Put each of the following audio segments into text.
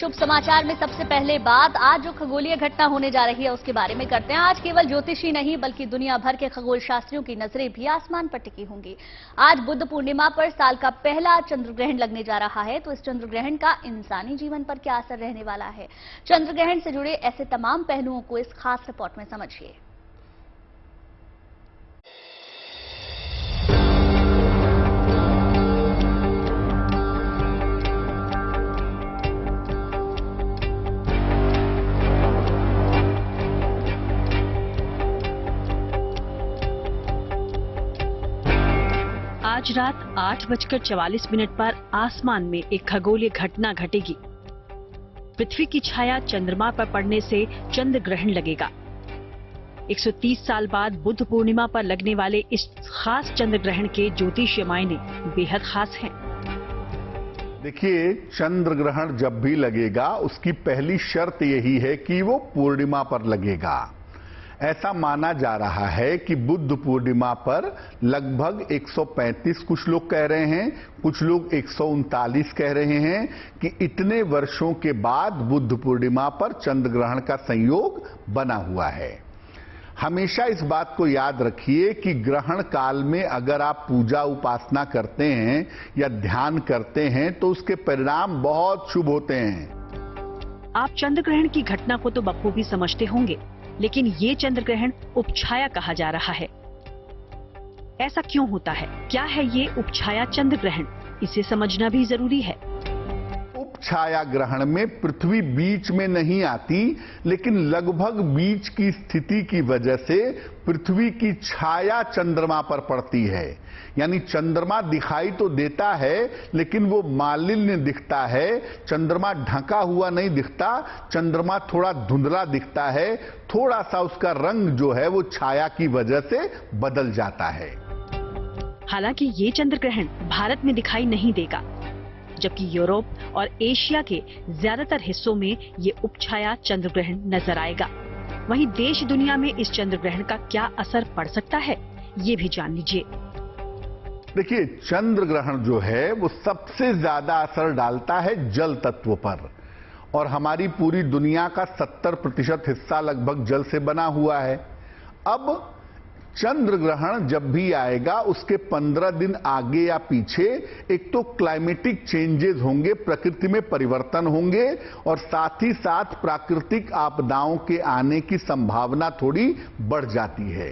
शुभ समाचार में सबसे पहले बात आज जो खगोलीय घटना होने जा रही है उसके बारे में करते हैं। आज केवल ज्योतिषी नहीं बल्कि दुनिया भर के खगोल शास्त्रियों की नजरें भी आसमान पर टिकी होंगी। आज बुद्ध पूर्णिमा पर साल का पहला चंद्र ग्रहण लगने जा रहा है, तो इस चंद्र ग्रहण का इंसानी जीवन पर क्या असर रहने वाला है, चंद्र ग्रहण से जुड़े ऐसे तमाम पहलुओं को इस खास रिपोर्ट में समझिए। आज रात 8:44 पर आसमान में एक खगोलीय घटना घटेगी। पृथ्वी की छाया चंद्रमा पर पड़ने से चंद्र ग्रहण लगेगा। 130 साल बाद बुद्ध पूर्णिमा पर लगने वाले इस खास चंद्र ग्रहण के ज्योतिषीय मायने बेहद खास हैं। देखिए, चंद्र ग्रहण जब भी लगेगा उसकी पहली शर्त यही है कि वो पूर्णिमा पर लगेगा। ऐसा माना जा रहा है कि बुद्ध पूर्णिमा पर लगभग 135 कुछ लोग कह रहे हैं, कुछ लोग 139 कह रहे हैं कि इतने वर्षों के बाद बुद्ध पूर्णिमा पर चंद्र ग्रहण का संयोग बना हुआ है। हमेशा इस बात को याद रखिए कि ग्रहण काल में अगर आप पूजा उपासना करते हैं या ध्यान करते हैं तो उसके परिणाम बहुत शुभ होते हैं। आप चंद्र ग्रहण की घटना को तो बखूबी समझते होंगे, लेकिन ये चंद्र ग्रहण उपछाया कहा जा रहा है। ऐसा क्यों होता है? क्या है ये उपछाया चंद्र ग्रहण? इसे समझना भी जरूरी है। उपछाया ग्रहण में पृथ्वी बीच में नहीं आती, लेकिन लगभग बीच की स्थिति की वजह से पृथ्वी की छाया चंद्रमा पर पड़ती है। यानी चंद्रमा दिखाई तो देता है लेकिन वो मालिन्य दिखता है, चंद्रमा ढका हुआ नहीं दिखता, चंद्रमा थोड़ा धुंधला दिखता है, थोड़ा सा उसका रंग जो है वो छाया की वजह से बदल जाता है। हालांकि ये चंद्र ग्रहण भारत में दिखाई नहीं देगा, जबकि यूरोप और एशिया के ज्यादातर हिस्सों में ये उपछाया चंद्र ग्रहण नजर आएगा। वहीं देश दुनिया में इस चंद्र ग्रहण का क्या असर पड़ सकता है, ये भी जान लीजिए। देखिए, चंद्र ग्रहण जो है वो सबसे ज्यादा असर डालता है जल तत्व पर, और हमारी पूरी दुनिया का 70% हिस्सा लगभग जल से बना हुआ है। अब चंद्र ग्रहण जब भी आएगा उसके 15 दिन आगे या पीछे एक तो क्लाइमेटिक चेंजेस होंगे, प्रकृति में परिवर्तन होंगे, और साथ ही साथ प्राकृतिक आपदाओं के आने की संभावना थोड़ी बढ़ जाती है।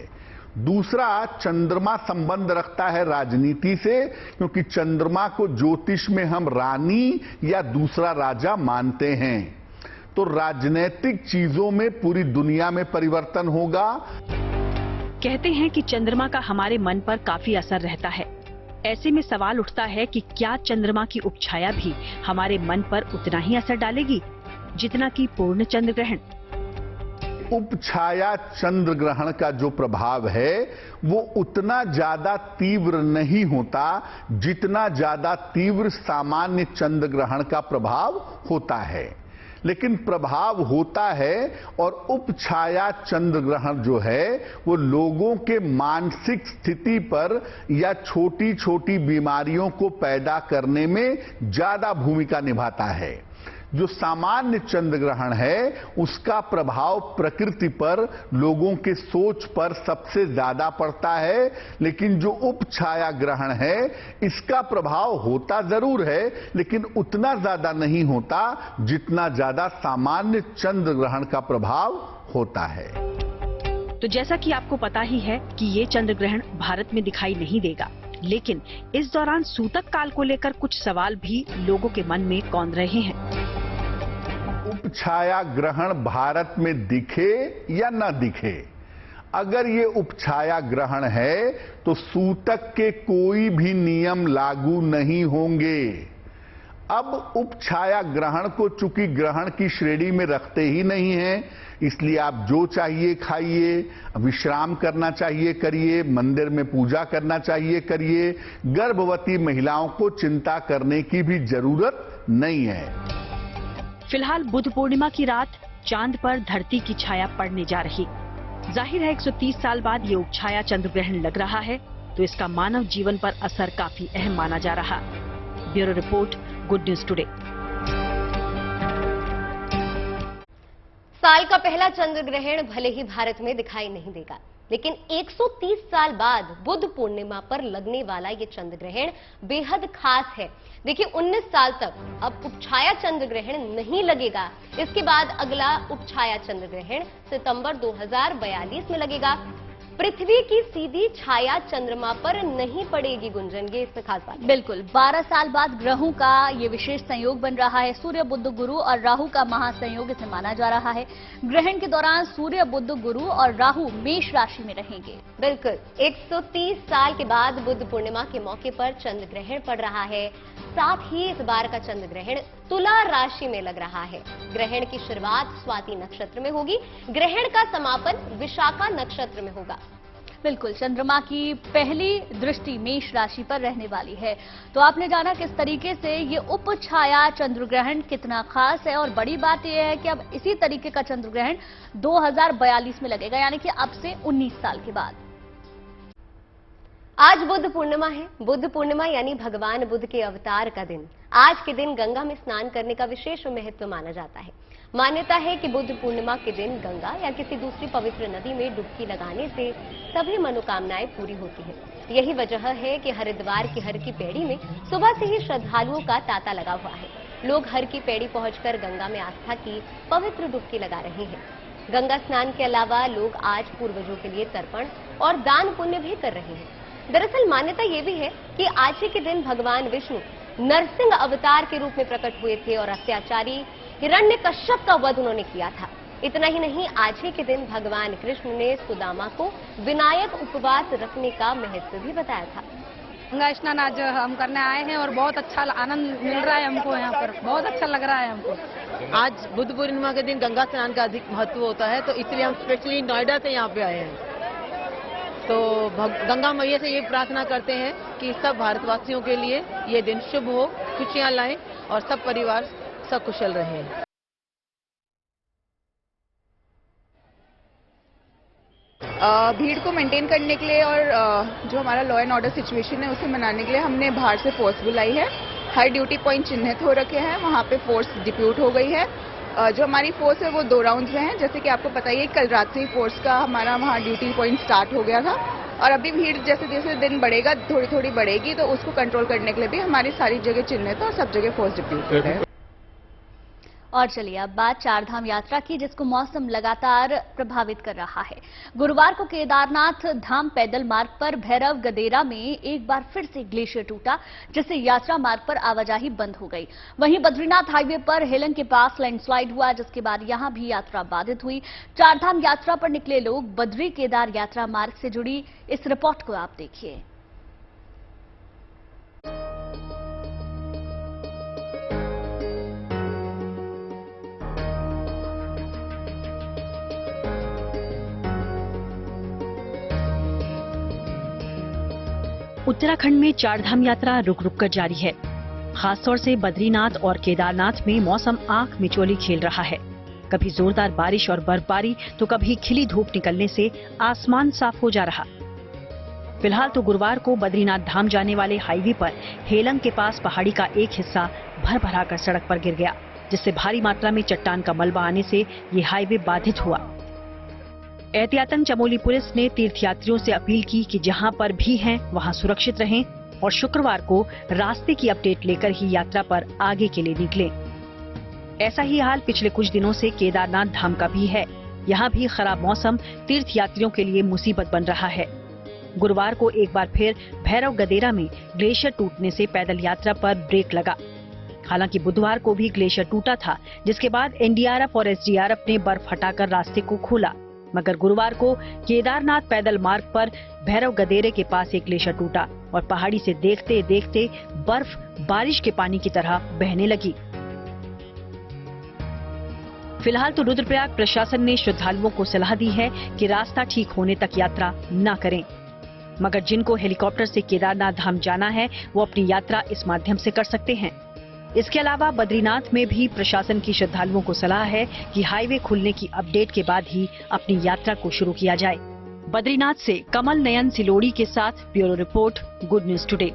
दूसरा, चंद्रमा संबंध रखता है राजनीति से, क्योंकि चंद्रमा को ज्योतिष में हम रानी या दूसरा राजा मानते हैं। तो राजनीतिक चीजों में पूरी दुनिया में परिवर्तन होगा। कहते हैं कि चंद्रमा का हमारे मन पर काफी असर रहता है। ऐसे में सवाल उठता है कि क्या चंद्रमा की उपछाया भी हमारे मन पर उतना ही असर डालेगी जितना कि पूर्ण चंद्र ग्रहण? उपछाया चंद्र ग्रहण का जो प्रभाव है वो उतना ज्यादा तीव्र नहीं होता जितना ज्यादा तीव्र सामान्य चंद्र ग्रहण का प्रभाव होता है, लेकिन प्रभाव होता है। और उपछाया चंद्र ग्रहण जो है वो लोगों के मानसिक स्थिति पर या छोटी छोटी बीमारियों को पैदा करने में ज्यादा भूमिका निभाता है। जो सामान्य चंद्र ग्रहण है उसका प्रभाव प्रकृति पर, लोगों के सोच पर सबसे ज्यादा पड़ता है, लेकिन जो उपछाया ग्रहण है इसका प्रभाव होता जरूर है लेकिन उतना ज्यादा नहीं होता जितना ज्यादा सामान्य चंद्र ग्रहण का प्रभाव होता है। तो जैसा कि आपको पता ही है कि ये चंद्र ग्रहण भारत में दिखाई नहीं देगा, लेकिन इस दौरान सूतक काल को लेकर कुछ सवाल भी लोगों के मन में कौंध रहे हैं। उपछाया ग्रहण भारत में दिखे या न दिखे, अगर ये उपछाया ग्रहण है तो सूतक के कोई भी नियम लागू नहीं होंगे। अब उपछाया ग्रहण को चूंकि ग्रहण की श्रेणी में रखते ही नहीं हैं, इसलिए आप जो चाहिए खाइए, विश्राम करना चाहिए करिए, मंदिर में पूजा करना चाहिए करिए, गर्भवती महिलाओं को चिंता करने की भी जरूरत नहीं है। फिलहाल बुद्ध पूर्णिमा की रात चांद पर धरती की छाया पड़ने जा रही। जाहिर है 130 साल बाद ये उपछाया चंद्र ग्रहण लग रहा है, तो इसका मानव जीवन पर असर काफी अहम माना जा रहा। Bureau report, good news today. साल का पहला चंद्र ग्रहण भले ही भारत में दिखाई नहीं देगा, लेकिन 130 साल बाद बुद्ध पूर्णिमा पर लगने वाला ये चंद्र ग्रहण बेहद खास है। देखिए 19 साल तक अब उपछाया चंद्र ग्रहण नहीं लगेगा। इसके बाद अगला उपछाया चंद्र ग्रहण सितंबर 2042 में लगेगा। पृथ्वी की सीधी छाया चंद्रमा पर नहीं पड़ेगी। गुंजन, ये इसमें खास बात है। बिल्कुल, 12 साल बाद ग्रहों का ये विशेष संयोग बन रहा है। सूर्य बुध गुरु और राहु का महासंयोग इसे माना जा रहा है। ग्रहण के दौरान सूर्य बुध गुरु और राहु मेष राशि में रहेंगे। बिल्कुल, 130 साल के बाद बुद्ध पूर्णिमा के मौके पर चंद्र ग्रहण पड़ रहा है। साथ ही इस बार का चंद्र ग्रहण तुला राशि में लग रहा है। ग्रहण की शुरुआत स्वाति नक्षत्र में होगी। ग्रहण का समापन विशाखा नक्षत्र में होगा। बिल्कुल, चंद्रमा की पहली दृष्टि मेष राशि पर रहने वाली है। तो आपने जाना किस तरीके से ये उपछाया चंद्र ग्रहण कितना खास है, और बड़ी बात यह है कि अब इसी तरीके का चंद्र ग्रहण 2042 में लगेगा, यानी कि अब से 19 साल के बाद। आज बुद्ध पूर्णिमा है। बुद्ध पूर्णिमा यानी भगवान बुद्ध के अवतार का दिन। आज के दिन गंगा में स्नान करने का विशेष महत्व माना जाता है। मान्यता है कि बुद्ध पूर्णिमा के दिन गंगा या किसी दूसरी पवित्र नदी में डुबकी लगाने से सभी मनोकामनाएं पूरी होती हैं। यही वजह है कि हरिद्वार की हर की पैड़ी में सुबह से ही श्रद्धालुओं का तांता लगा हुआ है। लोग हर की पैड़ी पहुंचकर गंगा में आस्था की पवित्र डुबकी लगा रहे हैं। गंगा स्नान के अलावा लोग आज पूर्वजों के लिए तर्पण और दान पुण्य भी कर रहे हैं। दरअसल मान्यता ये भी है कि आज ही के दिन भगवान विष्णु नरसिंह अवतार के रूप में प्रकट हुए थे और अत्याचारी हिरण्यकश्यप का वध उन्होंने किया था। इतना ही नहीं, आज ही के दिन भगवान कृष्ण ने सुदामा को विनायक उपवास रखने का महत्व भी बताया था। गंगा स्नान आज हम करने आए हैं और बहुत अच्छा आनंद मिल रहा है हमको। यहाँ पर बहुत अच्छा लग रहा है हमको। आज बुद्ध पूर्णिमा के दिन गंगा स्नान का अधिक महत्व होता है, तो इसलिए हम स्पेशली नोएडा से यहाँ पे आए हैं। तो गंगा मैया से ये प्रार्थना करते हैं कि सब भारतवासियों के लिए ये दिन शुभ हो, खुशियां लाएं और सब परिवार सकुशल रहे। भीड़ को मेंटेन करने के लिए और जो हमारा लॉ एंड ऑर्डर सिचुएशन है उसे मनाने के लिए हमने बाहर से फोर्स बुलाई है। हर ड्यूटी पॉइंट चिन्हित हो रखे हैं, वहाँ पे फोर्स डिप्यूट हो गई है। जो हमारी फोर्स है वो 2 राउंड्स में है। जैसे कि आपको पता ही है, कल रात से ही फोर्स का हमारा वहाँ ड्यूटी पॉइंट स्टार्ट हो गया था और अभी भीड़ जैसे जैसे दिन बढ़ेगा थोड़ी थोड़ी बढ़ेगी, तो उसको कंट्रोल करने के लिए भी हमारी सारी जगह चिन्हित और सब जगह फोर्स डिप्यूटेड है। और चलिए अब बात चारधाम यात्रा की, जिसको मौसम लगातार प्रभावित कर रहा है। गुरुवार को केदारनाथ धाम पैदल मार्ग पर भैरव गदेरा में एक बार फिर से ग्लेशियर टूटा, जिससे यात्रा मार्ग पर आवाजाही बंद हो गई। वहीं बद्रीनाथ हाईवे पर हेलंग के पास लैंडस्लाइड हुआ, जिसके बाद यहां भी यात्रा बाधित हुई। चारधाम यात्रा पर निकले लोग बद्री केदार यात्रा मार्ग से जुड़ी इस रिपोर्ट को आप देखिए। उत्तराखंड में चारधाम यात्रा रुक रुक कर जारी है। खासतौर से बद्रीनाथ और केदारनाथ में मौसम आंख मिचौली खेल रहा है। कभी जोरदार बारिश और बर्फबारी तो कभी खिली धूप निकलने से आसमान साफ हो जा रहा। फिलहाल तो गुरुवार को बद्रीनाथ धाम जाने वाले हाईवे पर हेलंग के पास पहाड़ी का एक हिस्सा भर भरा कर सड़क पर गिर गया, जिससे भारी मात्रा में चट्टान का मलबा आने से ये हाईवे बाधित हुआ। एहतियातन चमोली पुलिस ने तीर्थयात्रियों से अपील की कि जहां पर भी हैं वहां सुरक्षित रहें और शुक्रवार को रास्ते की अपडेट लेकर ही यात्रा पर आगे के लिए निकलें। ऐसा ही हाल पिछले कुछ दिनों से केदारनाथ धाम का भी है। यहां भी खराब मौसम तीर्थयात्रियों के लिए मुसीबत बन रहा है। गुरुवार को एक बार फिर भैरव गदेरा में ग्लेशियर टूटने से पैदल यात्रा पर ब्रेक लगा। हालांकि बुधवार को भी ग्लेशियर टूटा था, जिसके बाद एनडीआरएफ और एसडीआरएफ ने बर्फ हटाकर रास्ते को खोला, मगर गुरुवार को केदारनाथ पैदल मार्ग पर भैरव गदेरे के पास एक ग्लेशियर टूटा और पहाड़ी से देखते देखते बर्फ बारिश के पानी की तरह बहने लगी। फिलहाल तो रुद्रप्रयाग प्रशासन ने श्रद्धालुओं को सलाह दी है कि रास्ता ठीक होने तक यात्रा न करें, मगर जिनको हेलीकॉप्टर से केदारनाथ धाम जाना है वो अपनी यात्रा इस माध्यम से कर सकते हैं। इसके अलावा बद्रीनाथ में भी प्रशासन की श्रद्धालुओं को सलाह है कि हाईवे खुलने की अपडेट के बाद ही अपनी यात्रा को शुरू किया जाए। बद्रीनाथ से कमल नयन सिलोड़ी के साथ bureau report, good news today.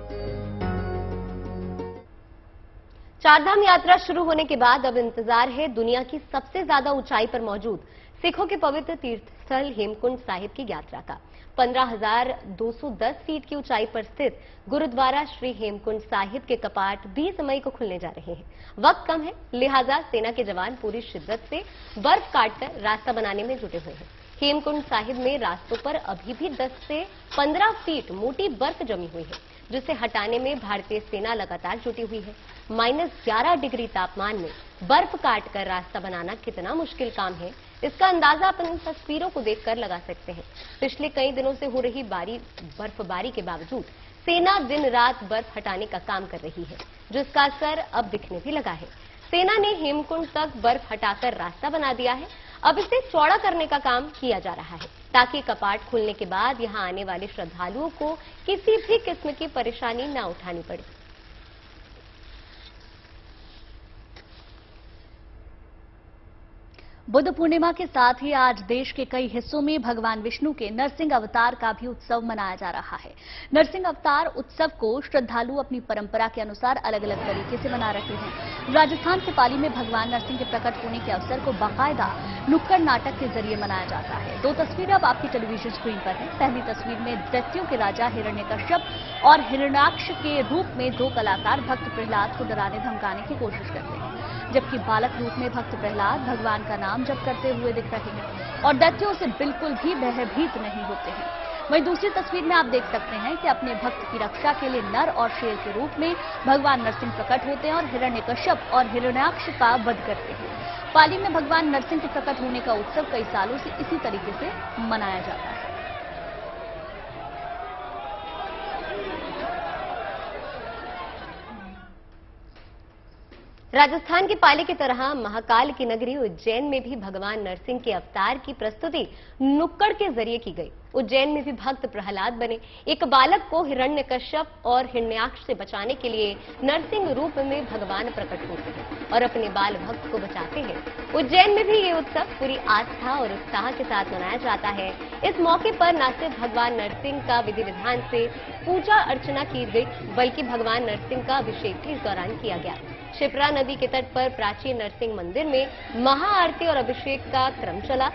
Chardham यात्रा शुरू होने के बाद अब इंतजार है दुनिया की सबसे ज्यादा ऊंचाई पर मौजूद सिखों के पवित्र तीर्थ स्थल हेमकुंड साहिब की यात्रा का। 15,210 फीट की ऊंचाई पर स्थित गुरुद्वारा श्री हेमकुंड साहिब के कपाट 20 मई को खुलने जा रहे हैं। वक्त कम है, लिहाजा सेना के जवान पूरी शिद्दत से बर्फ काटकर रास्ता बनाने में जुटे हुए हैं। हेमकुंड साहिब में रास्तों पर अभी भी 10 से 15 फीट मोटी बर्फ जमी हुई है, जिसे हटाने में भारतीय सेना लगातार जुटी हुई है। -11 डिग्री तापमान में बर्फ काटकर रास्ता बनाना कितना मुश्किल काम है, इसका अंदाजा अपन इन तस्वीरों को देखकर लगा सकते हैं। पिछले कई दिनों से हो रही बर्फबारी के बावजूद सेना दिन रात बर्फ हटाने का काम कर रही है, जिसका असर अब दिखने भी लगा है। सेना ने हेमकुंड तक बर्फ हटाकर रास्ता बना दिया है। अब इसे चौड़ा करने का काम किया जा रहा है, ताकि कपाट खुलने के बाद यहां आने वाले श्रद्धालुओं को किसी भी किस्म की परेशानी न उठानी पड़े। बुद्ध पूर्णिमा के साथ ही आज देश के कई हिस्सों में भगवान विष्णु के नरसिंह अवतार का भी उत्सव मनाया जा रहा है। नरसिंह अवतार उत्सव को श्रद्धालु अपनी परंपरा के अनुसार अलग अलग तरीके से मना रहे हैं। राजस्थान के पाली में भगवान नरसिंह के प्रकट होने के अवसर को बाकायदा नुक्कड़ नाटक के जरिए मनाया जाता है। 2 तस्वीरें अब आपकी टेलीविजन स्क्रीन पर हैं। पहली तस्वीर में दैत्यों के राजा हिरण्यकश्यप और हिरण्याक्ष के रूप में 2 कलाकार भक्त प्रहलाद को डराने धमकाने की कोशिश करते हैं, जबकि बालक रूप में भक्त प्रहलाद भगवान का नाम जप करते हुए दिख रहे हैं और दैत्यों से बिल्कुल भी भयभीत नहीं होते हैं। वहीं दूसरी तस्वीर में आप देख सकते हैं कि अपने भक्त की रक्षा के लिए नर और शेर के रूप में भगवान नरसिंह प्रकट होते हैं और हिरण्यकश्यप और हिरण्याक्ष का वध करते हैं। पाली में भगवान नरसिंह के प्रकट होने का उत्सव कई सालों से इसी तरीके से मनाया जाता है। राजस्थान की पाली की तरह महाकाल की नगरी उज्जैन में भी भगवान नरसिंह के अवतार की प्रस्तुति नुक्कड़ के जरिए की गई। उज्जैन में भी भक्त प्रहलाद बने। एक बालक को हिरण्यकश्यप और हिरण्याक्ष से बचाने के लिए नरसिंह रूप में भगवान प्रकट होते हैं और अपने बाल भक्त को बचाते हैं। उज्जैन में भी ये उत्सव पूरी आस्था और उत्साह के साथ मनाया जाता है। इस मौके पर न सिर्फ भगवान नरसिंह का विधि विधान से पूजा अर्चना की गई, बल्कि भगवान नरसिंह का अभिषेक भी इस दौरान किया गया। शिप्रा नदी के तट पर प्राचीन नरसिंह मंदिर में महाआरती और अभिषेक का क्रम चला।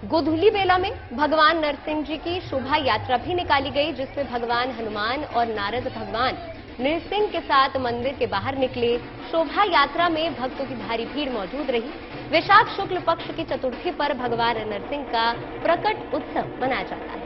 गोधूली बेला में भगवान नरसिंह जी की शोभा यात्रा भी निकाली गई, जिसमें भगवान हनुमान और नारद भगवान नरसिंह के साथ मंदिर के बाहर निकले। शोभा यात्रा में भक्तों की भारी भीड़ मौजूद रही। वैशाख शुक्ल पक्ष की चतुर्थी पर भगवान नरसिंह का प्रकट उत्सव मनाया जाता है।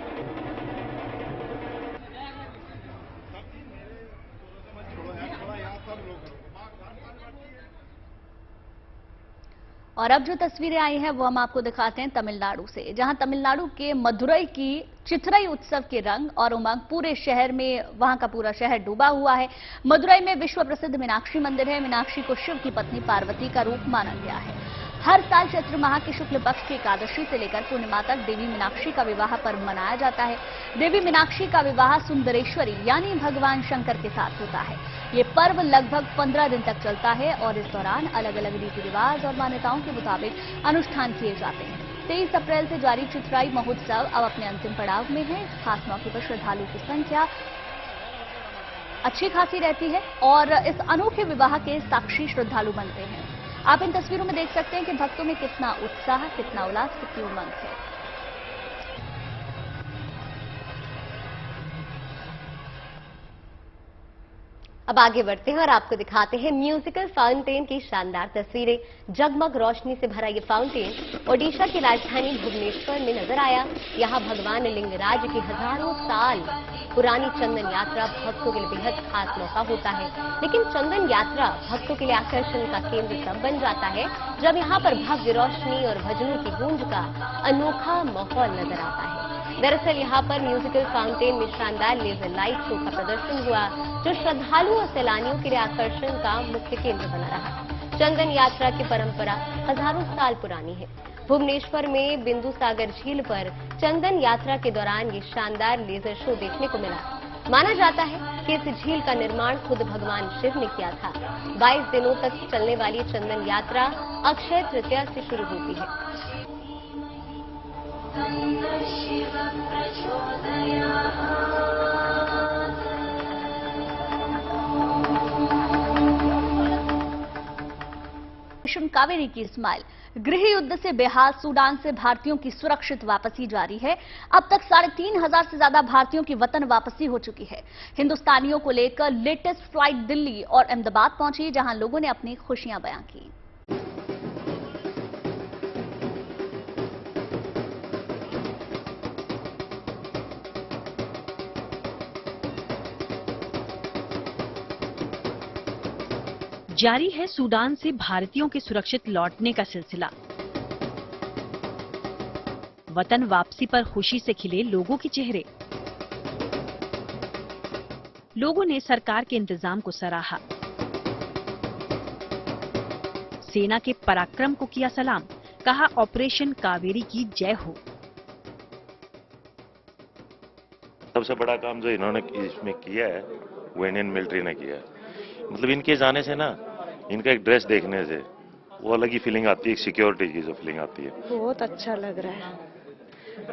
और अब जो तस्वीरें आई हैं वो हम आपको दिखाते हैं तमिलनाडु से, जहां तमिलनाडु के मदुरई की चिथरई उत्सव के रंग और उमंग पूरे शहर में, वहां का पूरा शहर डूबा हुआ है। मदुरई में विश्व प्रसिद्ध मीनाक्षी मंदिर है। मीनाक्षी को शिव की पत्नी पार्वती का रूप माना गया है। हर साल चैत्र माह के शुक्ल पक्ष की एकादशी से लेकर पूर्णिमा तक देवी मीनाक्षी का विवाह पर्व मनाया जाता है। देवी मीनाक्षी का विवाह सुंदरेश्वरी यानी भगवान शंकर के साथ होता है। ये पर्व लगभग 15 दिन तक चलता है और इस दौरान अलग अलग रीति रिवाज और मान्यताओं के मुताबिक अनुष्ठान किए जाते हैं। 23 अप्रैल से जारी चिथराई महोत्सव अब अपने अंतिम पड़ाव में है। इस खास मौके पर श्रद्धालुओं की संख्या अच्छी खासी रहती है और इस अनोखे विवाह के साक्षी श्रद्धालु बनते हैं। आप इन तस्वीरों में देख सकते हैं कि भक्तों में कितना उत्साह, कितना उल्लास, कितनी उमंग है। अब आगे बढ़ते हैं और आपको दिखाते हैं म्यूजिकल फाउंटेन की शानदार तस्वीरें। जगमग रोशनी से भरा ये फाउंटेन ओडिशा की राजधानी भुवनेश्वर में नजर आया। यहाँ भगवान लिंगराज की हजारों साल पुरानी चंदन यात्रा भक्तों के लिए बेहद खास मौका होता है। लेकिन चंदन यात्रा भक्तों के लिए आकर्षण का केंद्र तब बन जाता है जब यहाँ पर भव्य रोशनी और भजनों की गूंज का अनोखा माहौल नजर आता है। दरअसल यहाँ पर म्यूजिकल फाउंटेन में शानदार लेजर लाइट शो का प्रदर्शन हुआ, जो श्रद्धालुओं और सैलानियों के लिए आकर्षण का मुख्य केंद्र बना रहा। चंदन यात्रा की परंपरा हजारों साल पुरानी है। भुवनेश्वर में बिंदु सागर झील पर चंदन यात्रा के दौरान ये शानदार लेजर शो देखने को मिला। माना जाता है कि इस झील का निर्माण खुद भगवान शिव ने किया था। 22 दिनों तक चलने वाली चंदन यात्रा अक्षय तृतीया से शुरू होती है। ऑपरेशन कावेरी की स्माइल। गृह युद्ध से बेहाल सूडान से भारतीयों की सुरक्षित वापसी जारी है। अब तक 3,500 से ज्यादा भारतीयों की वतन वापसी हो चुकी है। हिंदुस्तानियों को लेकर लेटेस्ट फ्लाइट दिल्ली और अहमदाबाद पहुंची, जहां लोगों ने अपनी खुशियां बयां की। जारी है सूडान से भारतीयों के सुरक्षित लौटने का सिलसिला। वतन वापसी पर खुशी से खिले लोगों के चेहरे। लोगों ने सरकार के इंतजाम को सराहा। सेना के पराक्रम को किया सलाम, कहा ऑपरेशन कावेरी की जय हो। सबसे बड़ा काम जो इन्होंने इसमें किया है वो इंडियन मिलिट्री ने किया है। मतलब इनके जाने से ना, इनका एक ड्रेस देखने से वो अलग ही फीलिंग आती है, सिक्योरिटी की जो फीलिंग आती है। बहुत अच्छा लग रहा है।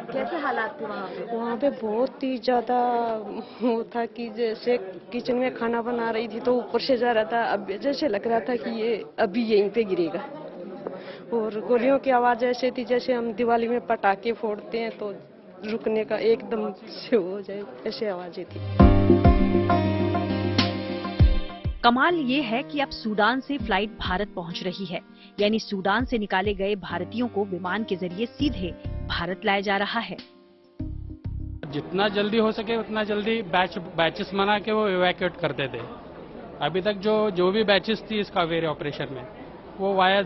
कैसे हालात थे वहाँ पे? वहाँ पे बहुत ही ज्यादा वो था कि जैसे किचन में खाना बना रही थी तो ऊपर से जा रहा था, अब जैसे लग रहा था कि ये अभी यहीं पे गिरेगा। और गोलियों की आवाज ऐसे थी जैसे हम दिवाली में पटाखे फोड़ते हैं तो रुकने का एकदम से हो जाए, ऐसे आवाजें थी। कमाल ये है कि अब सूडान से फ्लाइट भारत पहुंच रही है, यानी सूडान से निकाले गए भारतीयों को विमान के जरिए सीधे भारत लाया जा रहा है। जितना जल्दी हो सके उतना जल्दी बैचेस बना के वो इवैक्यूएट करते थे। अभी तक जो भी बैचेस थी इस कावेरी ऑपरेशन में वो वाया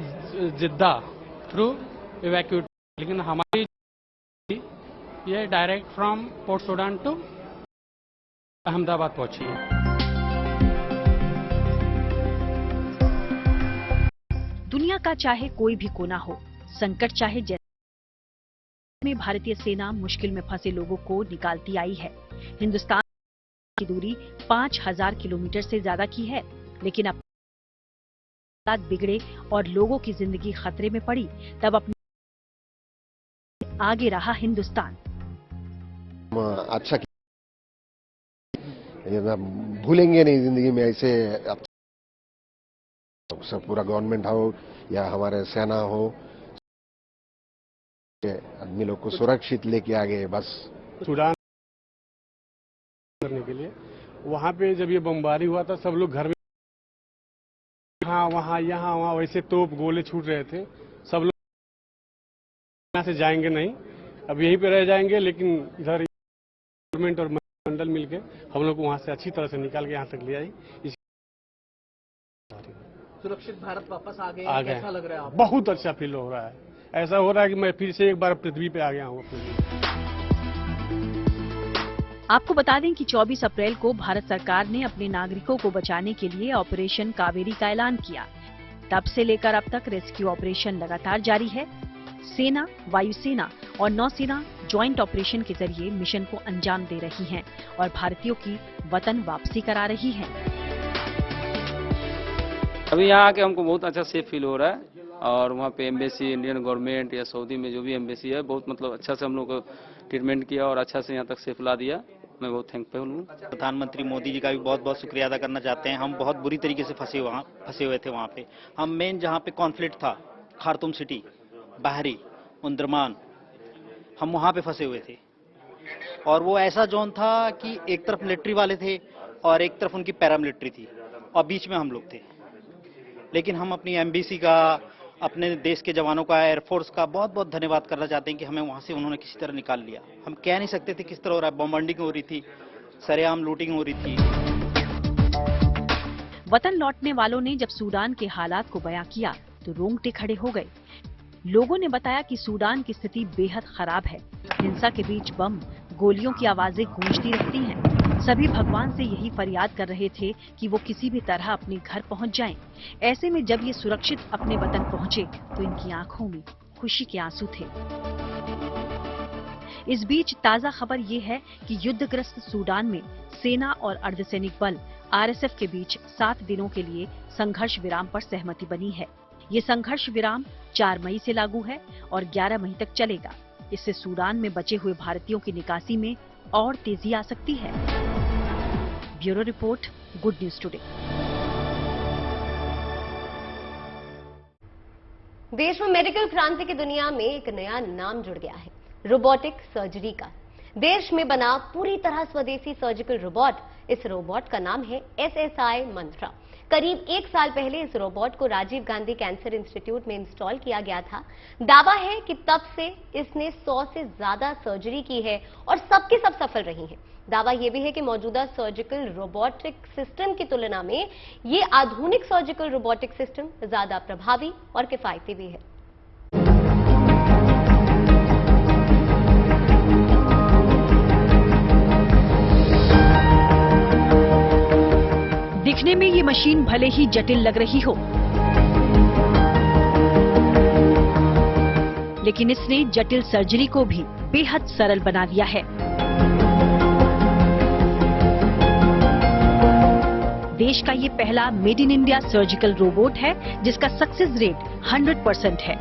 जिद्दा थ्रू इवैक्यूएट, लेकिन हमारी ये direct from Port Sudan to Ahmedabad पहुंची है। दुनिया का चाहे कोई भी कोना हो, संकट चाहे जैसे में भारतीय सेना मुश्किल में फंसे लोगों को निकालती आई है। हिंदुस्तान की दूरी 5,000 किलोमीटर से ज्यादा की है, लेकिन अब हालात बिगड़े और लोगों की जिंदगी खतरे में पड़ी, तब अपने आगे रहा हिंदुस्तान। अच्छा भूलेंगे नहीं जिंदगी में ऐसे। सब पूरा गवर्नमेंट हो या हमारे सेना हो, आदमी लोग को सुरक्षित लेके आ गए। बस सूडान करने के लिए वहां पे जब ये बमबारी हुआ था सब लोग घर में, हाँ वहाँ यहाँ वहाँ वैसे तोप गोले छूट रहे थे। सब लोग यहाँ से जाएंगे नहीं, अब यहीं पे रह जाएंगे, लेकिन इधर गवर्नमेंट और मंडल मिलके हम लोग को वहाँ से अच्छी तरह से निकाल के यहाँ तक ले आई। सुरक्षित भारत वापस आ गए। कैसा लग रहा है आपको? बहुत अच्छा फील हो रहा है। ऐसा हो रहा है कि मैं फिर से एक बार पृथ्वी पे आ गया हूँ। आपको बता दें कि 24 अप्रैल को भारत सरकार ने अपने नागरिकों को बचाने के लिए ऑपरेशन कावेरी का ऐलान किया। तब से लेकर अब तक रेस्क्यू ऑपरेशन लगातार जारी है। सेना, वायुसेना और नौसेना ज्वाइंट ऑपरेशन के जरिए मिशन को अंजाम दे रही हैं और भारतीयों की वतन वापसी करा रही हैं। अभी यहाँ आके हमको बहुत अच्छा सेफ फील हो रहा है और वहाँ पे एम्बेसी, इंडियन गवर्नमेंट या सऊदी में जो भी एम्बेसी है, बहुत मतलब अच्छा से हम लोग को ट्रीटमेंट किया और अच्छा से यहाँ तक सेफ ला दिया। मैं बहुत थैंकफुल हूँ। प्रधानमंत्री मोदी जी का भी बहुत बहुत शुक्रिया अदा करना चाहते हैं। हम बहुत बुरी तरीके से फंसे हुए थे वहाँ पे। हम मेन जहाँ पे कॉन्फ्लिक्ट था, खार्तूम सिटी, बाहरी, उंदरमान, हम वहाँ पे फंसे हुए थे। और वो ऐसा जोन था कि एक तरफ मिलिट्री वाले थे और एक तरफ उनकी पैरामिलिट्री थी और बीच में हम लोग थे। लेकिन हम अपनी एम्बेसी का, अपने देश के जवानों का, एयरफोर्स का बहुत बहुत धन्यवाद करना चाहते हैं कि हमें वहां से उन्होंने किसी तरह निकाल लिया। हम कह नहीं सकते थे किस तरह हो रहा है। बॉम्बार्डिंग हो रही थी, सरेआम लूटिंग हो रही थी। वतन लौटने वालों ने जब सूडान के हालात को बयां किया तो रोंगटे खड़े हो गए। लोगों ने बताया कि सूडान की स्थिति बेहद खराब है। हिंसा के बीच बम, गोलियों की आवाजें गूंजती रहती हैं। सभी भगवान से यही फरियाद कर रहे थे कि वो किसी भी तरह अपने घर पहुंच जाएं। ऐसे में जब ये सुरक्षित अपने वतन पहुंचे तो इनकी आंखों में खुशी के आंसू थे। इस बीच ताजा खबर ये है कि युद्धग्रस्त सूडान में सेना और अर्धसैनिक बल आरएसएफ के बीच 7 दिनों के लिए संघर्ष विराम पर सहमति बनी है। ये संघर्ष विराम 4 मई से लागू है और 11 मई तक चलेगा। इससे सूडान में बचे हुए भारतीयों की निकासी में और तेजी आ सकती है। Bureau report, good news today. देश में मेडिकल क्रांति की दुनिया में एक नया नाम जुड़ गया है, रोबोटिक सर्जरी का। देश में बना पूरी तरह स्वदेशी सर्जिकल रोबोट, इस रोबोट का नाम है SSI मंत्रा। करीब 1 साल पहले इस रोबोट को राजीव गांधी कैंसर इंस्टीट्यूट में इंस्टॉल किया गया था। दावा है कि तब से इसने 100 से ज्यादा सर्जरी की है और सबकी सब सफल रही हैं। दावा यह भी है कि मौजूदा सर्जिकल रोबोटिक सिस्टम की तुलना में ये आधुनिक सर्जिकल रोबोटिक सिस्टम ज्यादा प्रभावी और किफायती भी है। दिखने में ये मशीन भले ही जटिल लग रही हो, लेकिन इसने जटिल सर्जरी को भी बेहद सरल बना दिया है। देश का ये पहला made in India surgical robot है जिसका सक्सेस रेट 100% है।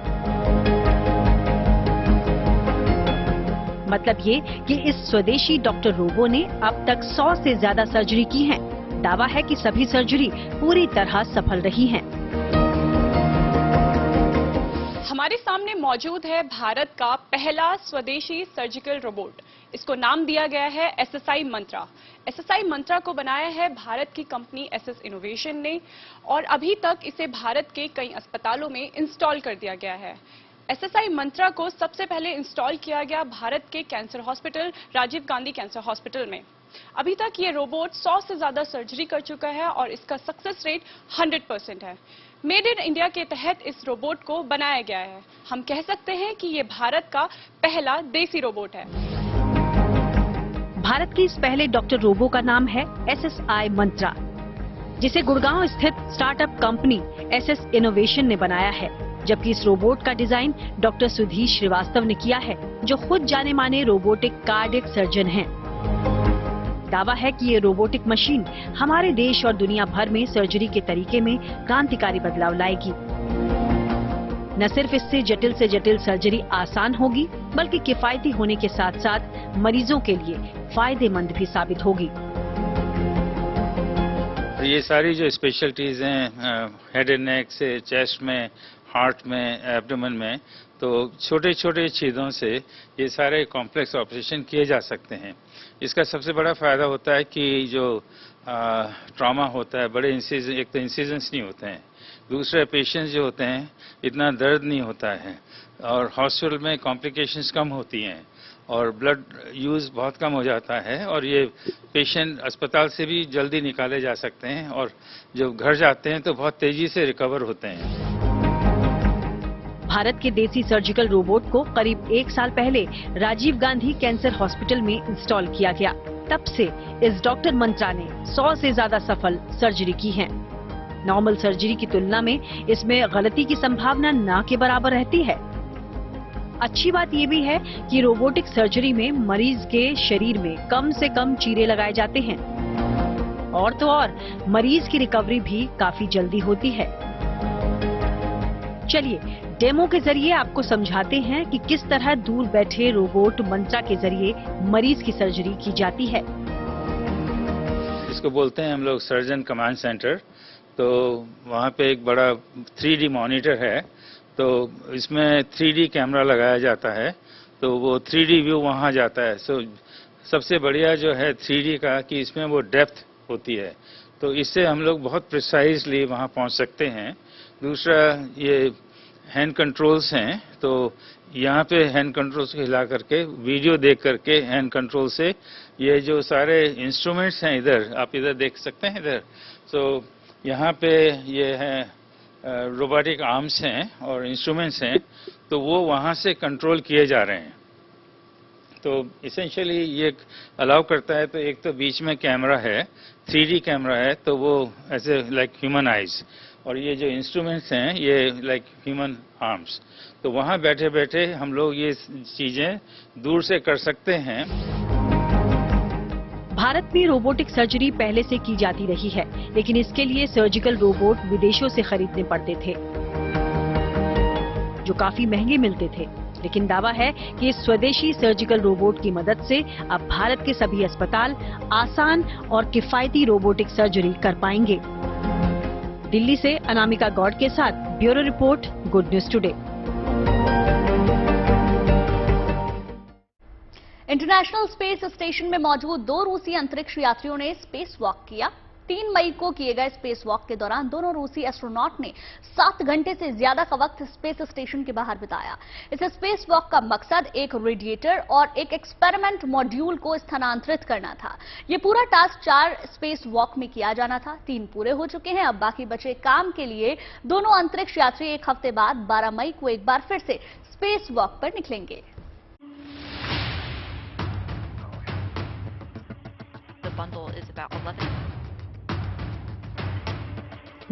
मतलब ये कि इस स्वदेशी डॉक्टर रोबो ने अब तक 100 से ज्यादा सर्जरी की है। दावा है कि सभी सर्जरी पूरी तरह सफल रही हैं। हमारे सामने मौजूद है भारत का पहला स्वदेशी सर्जिकल रोबोट। इसको नाम दिया गया है SSI मंत्रा। SSI मंत्रा को बनाया है भारत की कंपनी SS इनोवेशन ने और अभी तक इसे भारत के कई अस्पतालों में इंस्टॉल कर दिया गया है। SSI मंत्रा को सबसे पहले इंस्टॉल किया गया भारत के cancer hospital Rajiv Gandhi cancer hospital में। अभी तक ये रोबोट 100 से ज्यादा सर्जरी कर चुका है और इसका सक्सेस रेट 100% है। मेड इन इंडिया के तहत इस रोबोट को बनाया गया है। हम कह सकते हैं कि ये भारत का पहला देसी रोबोट है। भारत के इस पहले डॉक्टर रोबो का नाम है SSI मंत्रा, जिसे गुड़गांव स्थित स्टार्टअप कंपनी SS इनोवेशन ने बनाया है। जबकि इस रोबोट का डिजाइन डॉक्टर सुधीर श्रीवास्तव ने किया है, जो खुद जाने माने रोबोटिक कार्डियक सर्जन हैं। दावा है कि ये रोबोटिक मशीन हमारे देश और दुनिया भर में सर्जरी के तरीके में क्रांतिकारी बदलाव लाएगी। न सिर्फ इससे जटिल से जटिल सर्जरी आसान होगी, बल्कि किफायती होने के साथ साथ मरीजों के लिए फायदेमंद भी साबित होगी। ये सारी जो स्पेशलिटीज हैं हेड एंड नेक से चेस्ट में, हार्ट में, एब्डोमेन में, तो छोटे छोटे छेदों से ये सारे कॉम्प्लेक्स ऑपरेशन किए जा सकते हैं। इसका सबसे बड़ा फायदा होता है कि जो ट्रॉमा होता है, बड़े इंसिजन, एक तो इंसिजन्स नहीं होते हैं, दूसरे पेशेंट्स जो होते हैं इतना दर्द नहीं होता है और हॉस्पिटल में कॉम्प्लिकेशंस कम होती हैं और ब्लड यूज़ बहुत कम हो जाता है और ये पेशेंट अस्पताल से भी जल्दी निकाले जा सकते हैं और जब घर जाते हैं तो बहुत तेजी से रिकवर होते हैं। भारत के देसी सर्जिकल रोबोट को करीब 1 साल पहले राजीव गांधी कैंसर हॉस्पिटल में इंस्टॉल किया गया। तब से इस डॉक्टर मंत्रा ने 100 से ज्यादा सफल सर्जरी की है। नॉर्मल सर्जरी की तुलना में इसमें गलती की संभावना न के बराबर रहती है। अच्छी बात ये भी है कि रोबोटिक सर्जरी में मरीज के शरीर में कम से कम चीरे लगाए जाते हैं और तो और मरीज की रिकवरी भी काफी जल्दी होती है। चलिए डेमो के जरिए आपको समझाते हैं कि किस तरह दूर बैठे रोबोट मंत्रा के जरिए मरीज की सर्जरी की जाती है। इसको बोलते हैं हम लोग सर्जन कमांड सेंटर। तो वहाँ पे एक बड़ा 3D मॉनिटर है, तो इसमें 3D कैमरा लगाया जाता है, तो वो 3D व्यू वहाँ जाता है। सबसे बढ़िया जो है 3D का कि इसमें वो डेप्थ होती है, तो इससे हम लोग बहुत प्रिसाइजली वहाँ पहुँच सकते हैं। दूसरा ये हैंड कंट्रोल्स हैं, तो यहाँ पे हैंड कंट्रोल्स को हिला करके वीडियो देख करके हैंड कंट्रोल से ये जो सारे इंस्ट्रूमेंट्स हैं, इधर आप इधर देख सकते हैं इधर, तो यहाँ पे ये है रोबोटिक आर्म्स हैं और इंस्ट्रूमेंट्स हैं, तो वो वहाँ से कंट्रोल किए जा रहे हैं। तो इसेंशियली ये अलाउ करता है, तो एक तो बीच में कैमरा है, 3D कैमरा है, तो वो ऐसे लाइक ह्यूमन आइज, और ये जो इंस्ट्रूमेंट्स हैं ये लाइक ह्यूमन आर्म्स, तो वहाँ बैठे बैठे हम लोग ये चीजें दूर से कर सकते हैं। भारत में रोबोटिक सर्जरी पहले से की जाती रही है, लेकिन इसके लिए सर्जिकल रोबोट विदेशों से खरीदने पड़ते थे, जो काफी महंगे मिलते थे। लेकिन दावा है कि इस स्वदेशी सर्जिकल रोबोट की मदद से अब भारत के सभी अस्पताल आसान और किफायती रोबोटिक सर्जरी कर पाएंगे। दिल्ली से अनामिका गौड़ के साथ bureau report, good news today. International space station में मौजूद 2 रूसी अंतरिक्ष यात्रियों ने स्पेस वॉक किया। 3 मई को किए गए स्पेस वॉक के दौरान दोनों रूसी एस्ट्रोनॉट ने 7 घंटे से ज्यादा का वक्त स्पेस स्टेशन के बाहर बिताया। इस स्पेस वॉक का मकसद एक रेडिएटर और एक एक्सपेरिमेंट मॉड्यूल को स्थानांतरित करना था। ये पूरा टास्क 4 स्पेस वॉक में किया जाना था। 3 पूरे हो चुके हैं। अब बाकी बचे काम के लिए दोनों अंतरिक्ष यात्री 1 हफ्ते बाद 12 मई को एक बार फिर से स्पेस वॉक पर निकलेंगे।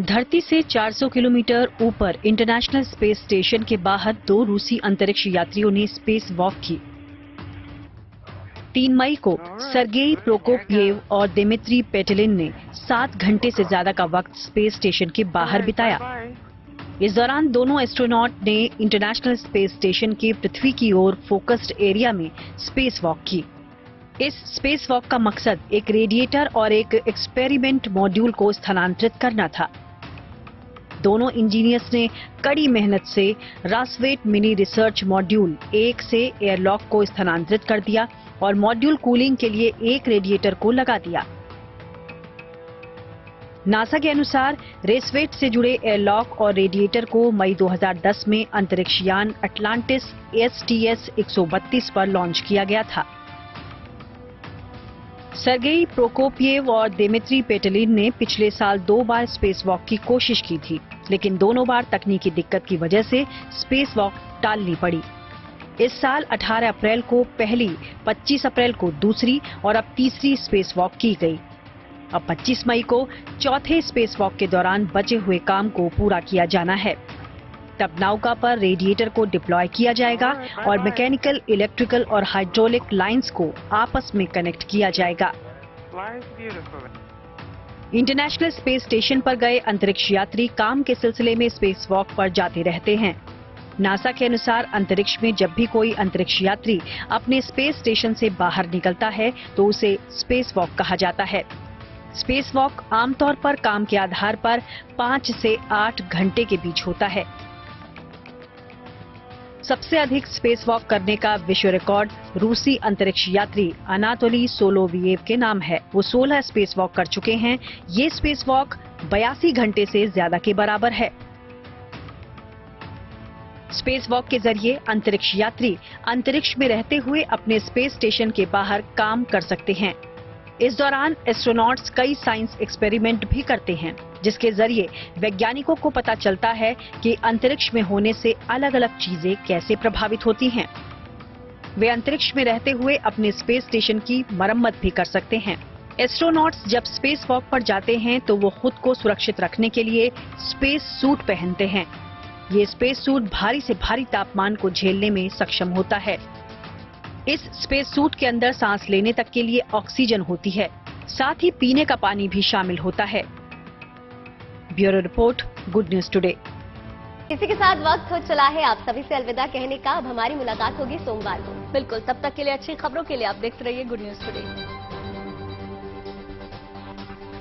धरती से 400 किलोमीटर ऊपर इंटरनेशनल स्पेस स्टेशन के बाहर 2 रूसी अंतरिक्ष यात्रियों ने स्पेस वॉक की। 3 मई को सर्गेई प्रोकोपिएव और दिमित्री पेटेलिन ने 7 घंटे से ज्यादा का वक्त स्पेस स्टेशन के बाहर बिताया। इस दौरान दोनों एस्ट्रोनॉट ने इंटरनेशनल स्पेस स्टेशन के पृथ्वी की ओर फोकस्ड एरिया में स्पेस वॉक की। इस स्पेस वॉक का मकसद एक रेडिएटर और एक एक्सपेरिमेंट मॉड्यूल को स्थानांतरित करना था। दोनों इंजीनियर्स ने कड़ी मेहनत से रासवेट मिनी रिसर्च मॉड्यूल 1 से एयरलॉक को स्थानांतरित कर दिया और मॉड्यूल कूलिंग के लिए एक रेडिएटर को लगा दिया। नासा के अनुसार रेसवेट से जुड़े एयरलॉक और रेडिएटर को मई 2010 में अंतरिक्ष यान अटलांटिस STS-132 पर लॉन्च किया गया था। सर्गेई प्रोकोपिएव और दिमित्री पेटेलिन ने पिछले साल 2 बार स्पेस वॉक की कोशिश की थी, लेकिन दोनों बार तकनीकी दिक्कत की वजह से स्पेस वॉक टालनी पड़ी। इस साल 18 अप्रैल को पहली, 25 अप्रैल को दूसरी और अब तीसरी स्पेस वॉक की गई। अब 25 मई को चौथे स्पेस वॉक के दौरान बचे हुए काम को पूरा किया जाना है। तब नौका पर रेडिएटर को डिप्लॉय किया जाएगा और मैकेनिकल, इलेक्ट्रिकल और हाइड्रोलिक लाइंस को आपस में कनेक्ट किया जाएगा। इंटरनेशनल स्पेस स्टेशन पर गए अंतरिक्ष यात्री काम के सिलसिले में स्पेस वॉक पर जाते रहते हैं। नासा के अनुसार अंतरिक्ष में जब भी कोई अंतरिक्ष यात्री अपने स्पेस स्टेशन से बाहर निकलता है तो उसे स्पेस वॉक कहा जाता है। स्पेस वॉक आमतौर पर काम के आधार पर 5 से 8 घंटे के बीच होता है। सबसे अधिक स्पेस वॉक करने का विश्व रिकॉर्ड रूसी अंतरिक्ष यात्री अनातोली सोलोविएव के नाम है। वो 16 स्पेस वॉक कर चुके हैं। ये स्पेस वॉक 82 घंटे से ज्यादा के बराबर है। स्पेस वॉक के जरिए अंतरिक्ष यात्री अंतरिक्ष में रहते हुए अपने स्पेस स्टेशन के बाहर काम कर सकते हैं। इस दौरान एस्ट्रोनॉट्स कई साइंस एक्सपेरिमेंट भी करते हैं, जिसके जरिए वैज्ञानिकों को पता चलता है कि अंतरिक्ष में होने से अलग अलग चीजें कैसे प्रभावित होती हैं। वे अंतरिक्ष में रहते हुए अपने स्पेस स्टेशन की मरम्मत भी कर सकते हैं। एस्ट्रोनॉट्स जब स्पेस वॉक पर जाते हैं तो वो खुद को सुरक्षित रखने के लिए स्पेस सूट पहनते हैं। ये स्पेस सूट भारी से भारी तापमान को झेलने में सक्षम होता है। इस स्पेस सूट के अंदर सांस लेने तक के लिए ऑक्सीजन होती है, साथ ही पीने का पानी भी शामिल होता है। Bureau report, good news today. इसी के साथ वक्त हो चला है आप सभी से अलविदा कहने का। अब हमारी मुलाकात होगी सोमवार को। बिल्कुल, तब तक के लिए अच्छी खबरों के लिए आप देखते रहिए गुड न्यूज टुडे।